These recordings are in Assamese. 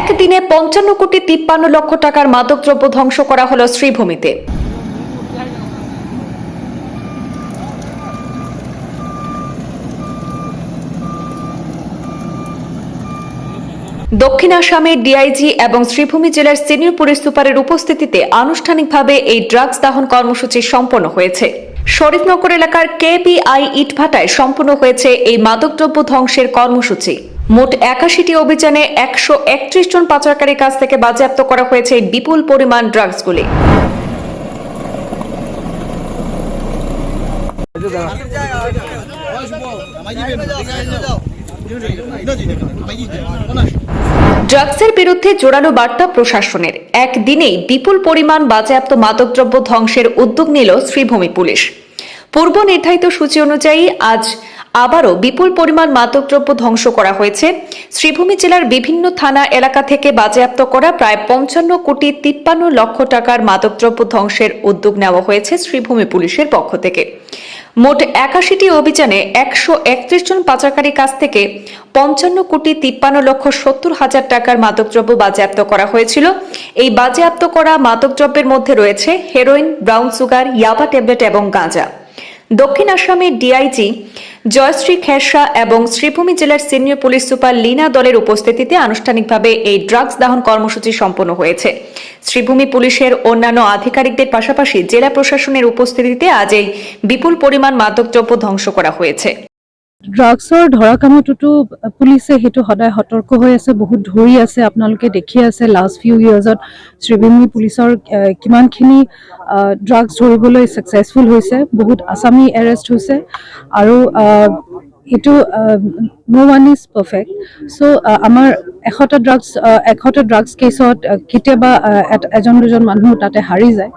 একদিনে ৫৫ কোটি ৫৩ লক্ষ টাকার মাদকদ্রব্য ধ্বংস করা হলো শ্রীভূমিতে। দক্ষিণ আসামের ডিআইজি এবং শ্রীভূমি জেলার সিনিয়র পুলিশ সুপারের উপস্থিতিতে আনুষ্ঠানিকভাবে এই ড্রাগস দাহন কর্মসূচি সম্পন্ন হয়েছে। শরীফনগর এলাকার কেপিআই ইটভাটায় সম্পন্ন হয়েছে এই মাদকদ্রব্য ধ্বংসের কর্মসূচি। মোট ৮১টি অভিযানে ১৩১ জন পাচারকারীর কাছ থেকে বাজেয়াপ্ত করা হয়েছে বিপুল পরিমাণ ড্রাগসগুলি। ড্রাগসের বিরুদ্ধে জোরালো বার্তা প্রশাসনের। একদিনেই বিপুল পরিমাণ বাজেয়াপ্ত মাদকদ্রব্য ধ্বংসের উদ্যোগ নিল শ্রীভূমি পুলিশ। পূর্ব নির্ধারিত সূচি অনুযায়ী আজ আবারও বিপুল পরিমাণ মাদকদ্রব্য ধ্বংস করা হয়েছে। শ্রীভূমি জেলার বিভিন্ন থানা এলাকা থেকে বাজেয়াপ্ত করা প্রায় ৫৫ কোটি ৫৩ লক্ষ টাকার মাদকদ্রব্য ধ্বংসের উদ্যোগ নেওয়া হয়েছে শ্রীভূমি পুলিশের পক্ষ থেকে। মোট ৮১টি অভিযানে ১৩১ জন পাচারকারীর কাছ থেকে ৫৫ কোটি ৫৩ লক্ষ ৭০ হাজার টাকার মাদকদ্রব্য বাজেয়াপ্ত করা হয়েছিল। এই বাজেয়াপ্ত করা মাদকদ্রব্যের মধ্যে রয়েছে হেরোইন, ব্রাউন সুগার, ইয়াবা ট্যাবলেট এবং গাঁজা। দক্ষিণ আসামের ডিআইজি জয়শ্রী খেরসা এবং শ্রীভূমি জেলার সিনিয়র পুলিশ সুপার লীনা দলের উপস্থিতিতে আনুষ্ঠানিকভাবে এই ড্রাগস দাহন কর্মসূচি সম্পন্ন হয়েছে। শ্রীভূমি পুলিশের অন্যান্য আধিকারিকদের পাশাপাশি জেলা প্ৰশাসনেৰ উপস্থিতিতে আজ এই বিপুল পৰিমাণ মাদকদ্ৰব্য ধ্বংস কৰা হয়েছে। ড্ৰাগছৰ ধৰা কামতো পুলিচে সেইটো সদায় সতৰ্ক হৈ আছে, বহুত ধৰি আছে। আপোনালোকে দেখি আছে লাষ্ট ফিউ ইয়াৰ্ছত শ্ৰীভূমি পুলিচৰ কিমানখিনি ড্ৰাগছ ধৰিবলৈ ছাকচেছফুল হৈছে, বহুত আছামী এৰেষ্ট হৈছে। আৰু এইটো নো ওৱান ইজ পাৰফেক্ট। চ' আমাৰ ১০০টা ড্ৰাগছ কেছত কেতিয়াবা এজন দুজন মানুহ তাতে হাৰি যায়।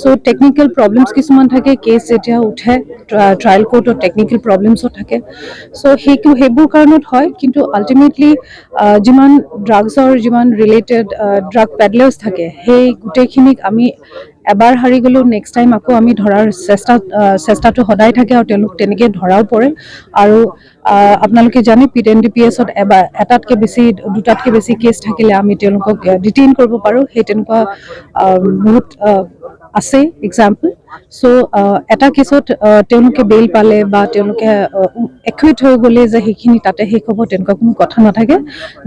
চ' টেকনিকেল প্ৰব্লেমছ কিছুমান থাকে, কেছ যেতিয়া উঠে ট্ৰায়েল কোৰ্টত টেকনিকেল প্ৰব্লেমছো থাকে। চ' সেইবোৰ কাৰণত হয়, কিন্তু আল্টিমেটলি যিমান ড্ৰাগছৰ যিমান ৰিলেটেড ড্ৰাগ পেডলাৰ্ছ থাকে সেই গোটেইখিনিক আমি এবাৰ হাৰি গ'লেও নেক্সট টাইম আকৌ আমি ধৰাৰ চেষ্টাটো সদায় থাকে আৰু তেওঁলোক তেনেকৈ ধৰাও পৰে। আৰু আপোনালোকে জানে PNDPS-ত এটাতকৈ বেছি দুটাতকৈ বেছি কেছ থাকিলে আমি তেওঁলোকক ডিটেইন কৰিব পাৰোঁ। সেই তেনেকুৱা বহুত আছে এক্সাম্পল। চ' এটা কেছত তেওঁলোকে বেইল পালে বা তেওঁলোকে একুইট হৈ গ'লে যে সেইখিনি তাতে শেষ হ'ব তেনেকুৱা কোনো কথা নাথাকে।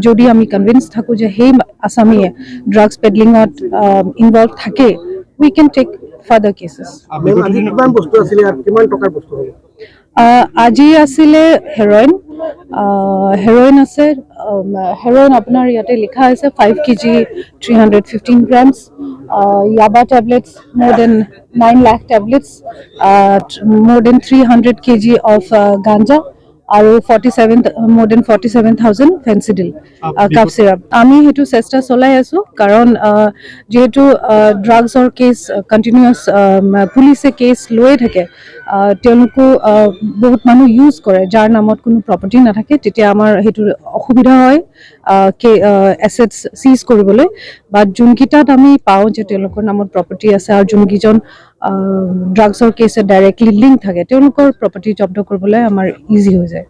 যদি আমি কনভিন্স থাকোঁ যে সেই আছামীয়ে ড্ৰাগছ পেডলিঙত ইনভলভ থাকে, we can take further cases. আজি আছিলে হেৰইন আছে। হেৰইন আপোনাৰ ইয়াতে লিখা আছে 5 kg 315 grams, ইয়াবা tablets more than 9 lakh tablets, more than 300 kg of ganja আৰু more than 47,000 Phensedyl cup syrup. আমি সেইটো চেষ্টা চলাই আছোঁ, কাৰণ যিহেতু ড্ৰাগছৰ কেছ কণ্টিনিউৱাছ পুলিচে কেছ লৈয়ে থাকে, তেওঁলোকো বহুত মানুহ ইউজ কৰে যাৰ নামত কোনো প্ৰপাৰ্টি নাথাকে, তেতিয়া আমাৰ সেইটো অসুবিধা হয় এছেটছ চিজ কৰিবলৈ। বাট যোনকেইটাত আমি পাওঁ যে তেওঁলোকৰ নামত প্ৰপাৰ্টি আছে আৰু যোনকেইজন ড্ৰাগছৰ কেছে ডাইৰেক্টলি লিংক থাকে তেওঁলোকৰ প্ৰপাৰ্টি জব্দ কৰিবলৈ আমাৰ ইজি হৈ যায়।